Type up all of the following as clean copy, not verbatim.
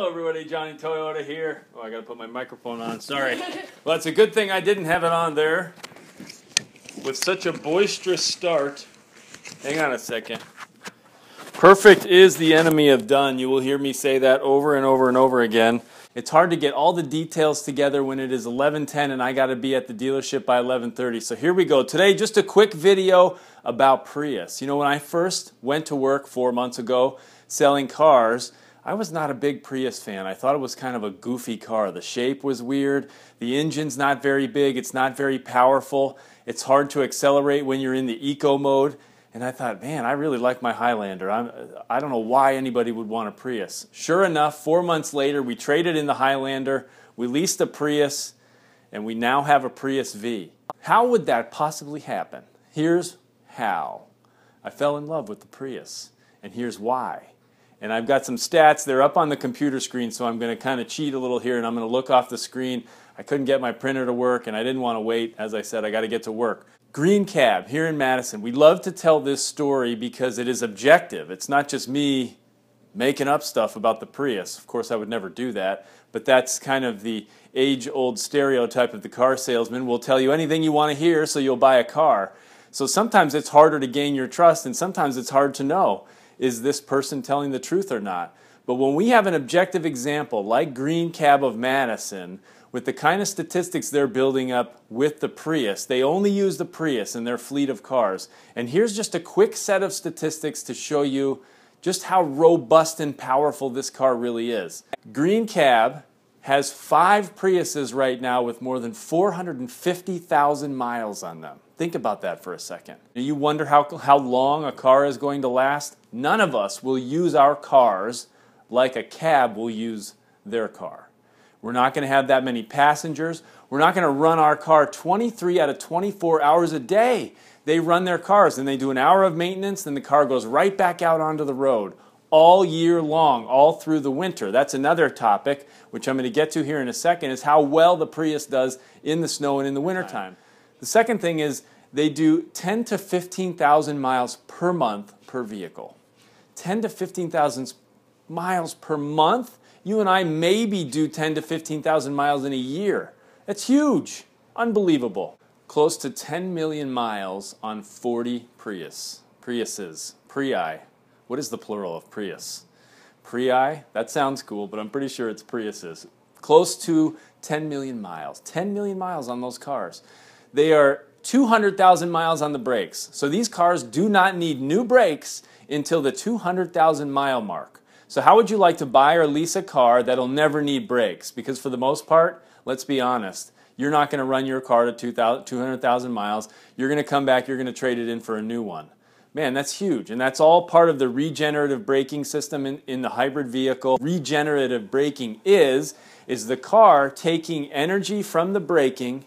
Hello everybody, Johnny Toyota here. Oh, I gotta put my microphone on, sorry. Well, it's a good thing I didn't have it on there with such a boisterous start. Hang on a second. Perfect is the enemy of done. You will hear me say that over and over and over again. It's hard to get all the details together when it is 11:10 and I gotta be at the dealership by 11:30. So here we go. Today, just a quick video about Prius. You know, when I first went to work 4 months ago selling cars, I was not a big Prius fan. I thought it was kind of a goofy car. The shape was weird. The engine's not very big. It's not very powerful. It's hard to accelerate when you're in the eco mode. And I thought, man, I really like my Highlander. I don't know why anybody would want a Prius. Sure enough, 4 months later, we traded in the Highlander, we leased a Prius, and we now have a Prius V. How would that possibly happen? Here's how. I fell in love with the Prius, and here's why. And I've got some stats. They're up on the computer screen, so I'm going to kind of cheat a little here, and I'm going to look off the screen. I couldn't get my printer to work, and I didn't want to wait. As I said, I got to get to work. Green Cab here in Madison. We love to tell this story because it is objective. It's not just me making up stuff about the Prius. Of course, I would never do that, but that's kind of the age-old stereotype of the car salesman. Will tell you anything you want to hear so you'll buy a car. So sometimes it's harder to gain your trust, and sometimes it's hard to know, is this person telling the truth or not? But when we have an objective example like Green Cab of Madison, with the kind of statistics they're building up with the Prius, they only use the Prius in their fleet of cars. And here's just a quick set of statistics to show you just how robust and powerful this car really is. Green Cab has 5 Priuses right now with more than 450,000 miles on them. Think about that for a second. Do you wonder how long a car is going to last? None of us will use our cars like a cab will use their car. We're not going to have that many passengers. We're not going to run our car 23 out of 24 hours a day. They run their cars and they do an hour of maintenance, then the car goes right back out onto the road all year long, all through the winter. That's another topic, which I'm going to get to here in a second, is how well the Prius does in the snow and in the wintertime. The second thing is they do 10 to 15,000 miles per month per vehicle. 10 to 15,000 miles per month? You and I maybe do 10 to 15,000 miles in a year. That's huge. Unbelievable. Close to 10 million miles on 40 Priuses. Prii. What is the plural of Prius? Prii? That sounds cool, but I'm pretty sure it's Priuses. Close to 10 million miles. 10 million miles on those cars. They are 200,000 miles on the brakes. So these cars do not need new brakes until the 200,000 mile mark. So how would you like to buy or lease a car that'll never need brakes? Because for the most part, let's be honest, you're not going to run your car to 200,000 miles. You're going to come back, you're going to trade it in for a new one. Man, that's huge. And that's all part of the regenerative braking system in the hybrid vehicle. Regenerative braking is the car taking energy from the braking,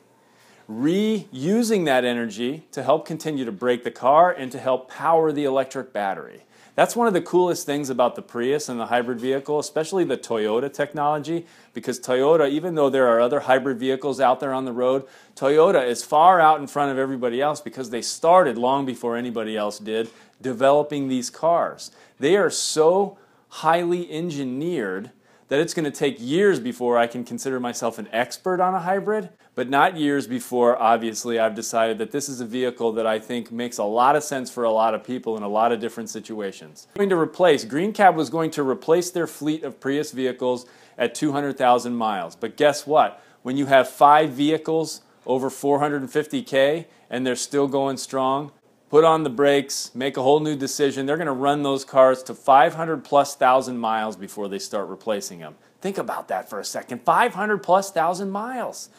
reusing that energy to help continue to brake the car and to help power the electric battery. That's one of the coolest things about the Prius and the hybrid vehicle, especially the Toyota technology, because Toyota, even though there are other hybrid vehicles out there on the road, Toyota is far out in front of everybody else because they started long before anybody else did developing these cars. They are so highly engineered that it's going to take years before I can consider myself an expert on a hybrid, but not years before, obviously, I've decided that this is a vehicle that I think makes a lot of sense for a lot of people in a lot of different situations. Green Cab was going to replace their fleet of Prius vehicles at 200,000 miles. But guess what? When you have 5 vehicles over 450K and they're still going strong, put on the brakes, make a whole new decision. They're going to run those cars to 500,000+ miles before they start replacing them. Think about that for a second. 500,000+ miles.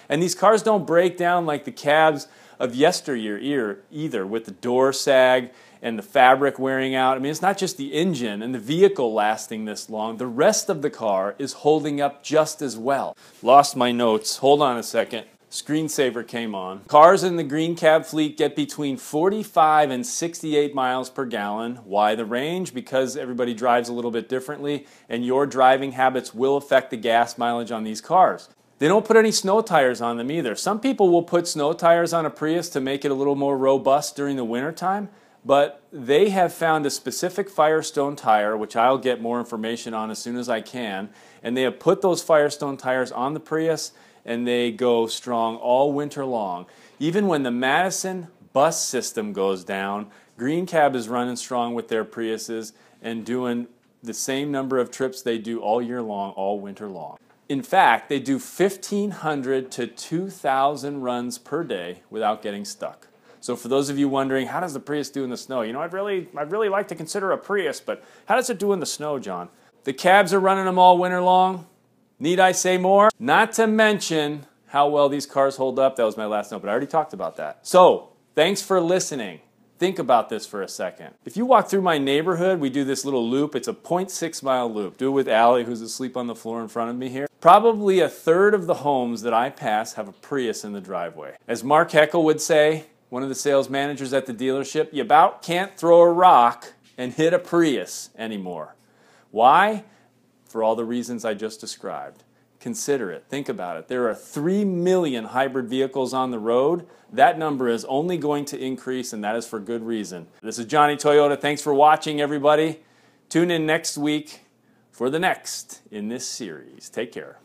And these cars don't break down like the cabs of yesteryear either, with the door sag and the fabric wearing out. I mean, it's not just the engine and the vehicle lasting this long. The rest of the car is holding up just as well. Lost my notes. Hold on a second. Screensaver came on. Cars in the Green Cab fleet get between 45 and 68 miles per gallon. Why the range? Because everybody drives a little bit differently, and your driving habits will affect the gas mileage on these cars. They don't put any snow tires on them either. Some people will put snow tires on a Prius to make it a little more robust during the wintertime. but they have found a specific Firestone tire, which I'll get more information on as soon as I can, and they have put those Firestone tires on the Prius, and they go strong all winter long. Even when the Madison bus system goes down, Green Cab is running strong with their Priuses and doing the same number of trips they do all year long, all winter long. In fact, they do 1,500 to 2,000 runs per day without getting stuck. So for those of you wondering, how does the Prius do in the snow? You know, I'd really like to consider a Prius, but how does it do in the snow, John? The cabs are running them all winter long. Need I say more? Not to mention how well these cars hold up. That was my last note, but I already talked about that. So, thanks for listening. Think about this for a second. If you walk through my neighborhood, we do this little loop. It's a 0.6 mile loop. Do it with Allie, who's asleep on the floor in front of me here. Probably a third of the homes that I pass have a Prius in the driveway. As Mark Heckel would say, one of the sales managers at the dealership, you about can't throw a rock and hit a Prius anymore. Why? For all the reasons I just described. Consider it. Think about it. There are 3 million hybrid vehicles on the road. That number is only going to increase, and that is for good reason. This is Johnny Toyota. Thanks for watching, everybody. Tune in next week for the next in this series. Take care.